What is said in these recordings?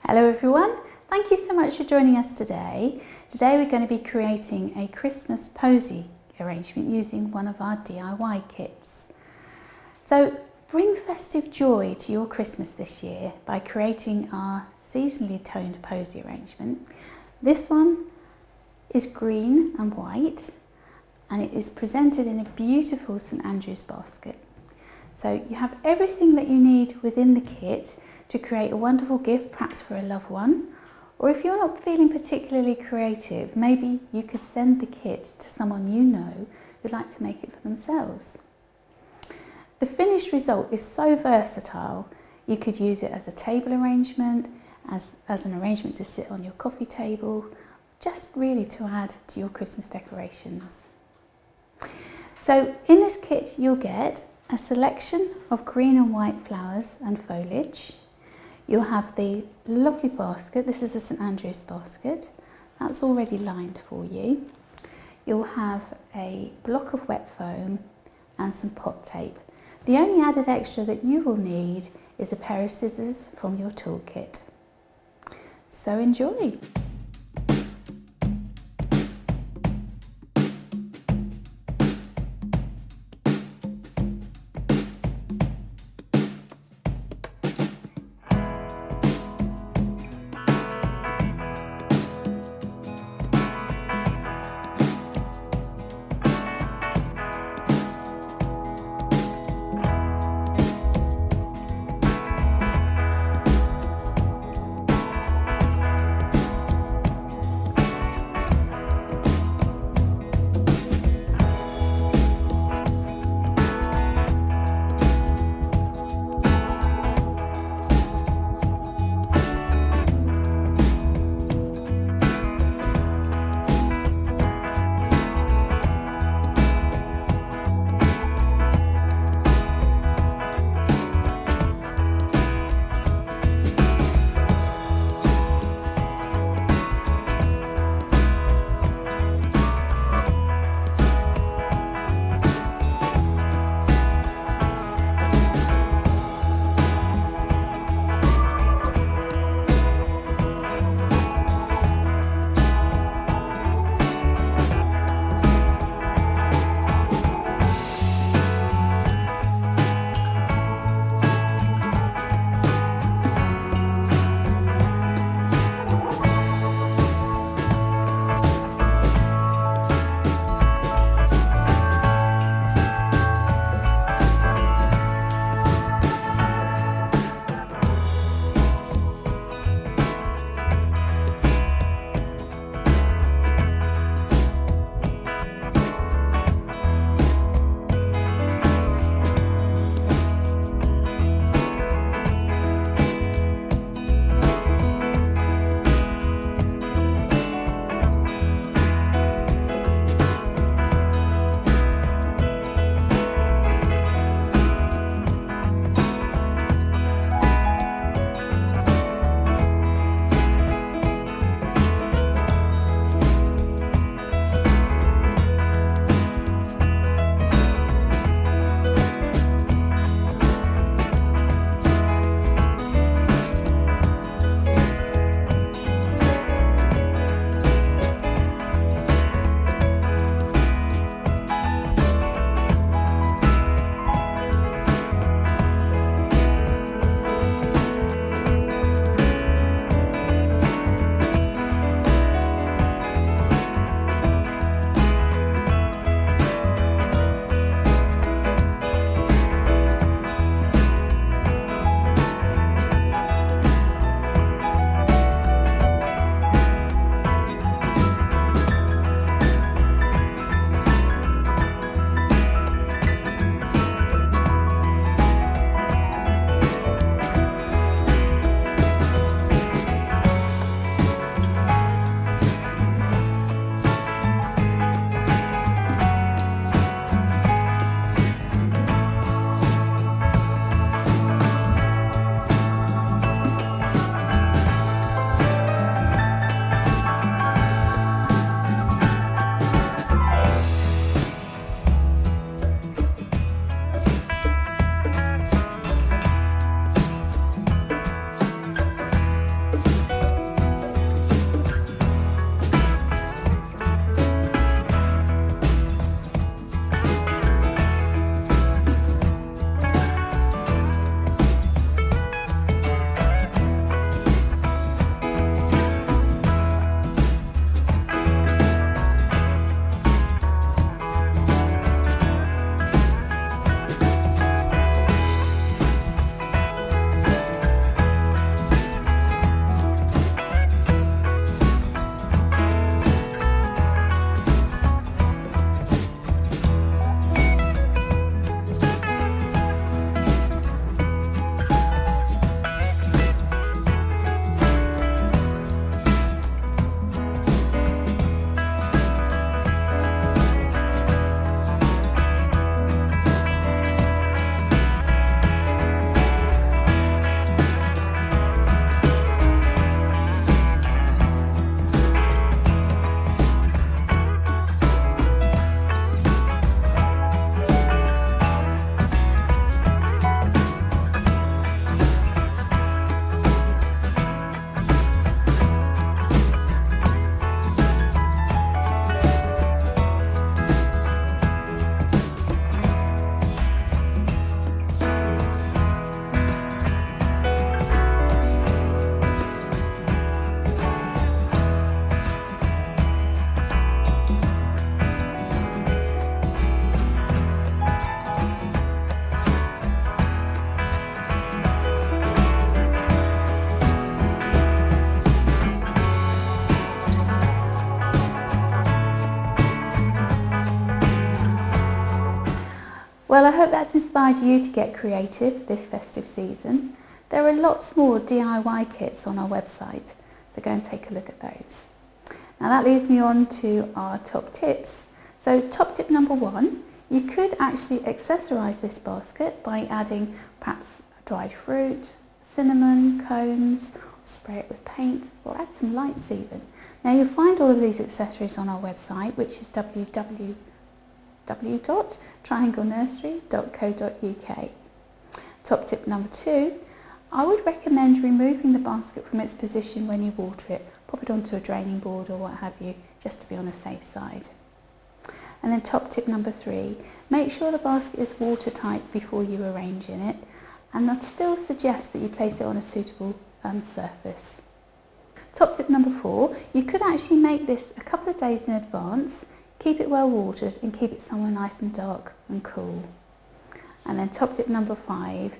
Hello everyone, thank you so much for joining us today. Today we're going to be creating a Christmas posy arrangement using one of our DIY kits. So bring festive joy to your Christmas this year by creating our seasonally toned posy arrangement. This one is green and white and it is presented in a beautiful St Andrew's basket. So you have everything that you need within the kit to create a wonderful gift, perhaps for a loved one, or if you're not feeling particularly creative, maybe you could send the kit to someone you know who'd like to make it for themselves. The finished result is so versatile. You could use it as a table arrangement, as an arrangement to sit on your coffee table, just really to add to your Christmas decorations. So in this kit you'll get a selection of green and white flowers and foliage. You'll have the lovely basket. This is a St Andrew's basket. That's already lined for you. You'll have a block of wet foam and some pot tape. The only added extra that you will need is a pair of scissors from your toolkit. So enjoy! Well, I hope that's inspired you to get creative this festive season. There are lots more DIY kits on our website, so go and take a look at those. Now that leads me on to our top tips. So top tip number 1, you could actually accessorise this basket by adding perhaps dried fruit, cinnamon, cones, spray it with paint, or add some lights even. Now you'll find all of these accessories on our website, which is www.trianglenursery.co.uk. Top tip number 2, I would recommend removing the basket from its position when you water it. Pop it onto a draining board or what have you, just to be on the safe side. And then top tip number 3, make sure the basket is watertight before you arrange in it, and I'd still suggest that you place it on a suitable surface. Top tip number 4, you could actually make this a couple of days in advance, keep it well watered and keep it somewhere nice and dark and cool. And then top tip number 5,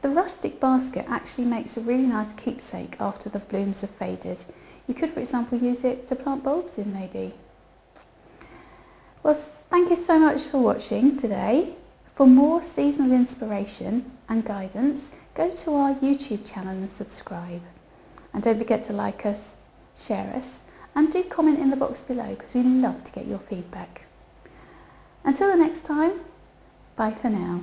the rustic basket actually makes a really nice keepsake after the blooms have faded. You could, for example, use it to plant bulbs in maybe. Well, thank you so much for watching today. For more seasonal inspiration and guidance, go to our YouTube channel and subscribe. And don't forget to like us, share us, and do comment in the box below because we love to get your feedback. Until the next time, bye for now.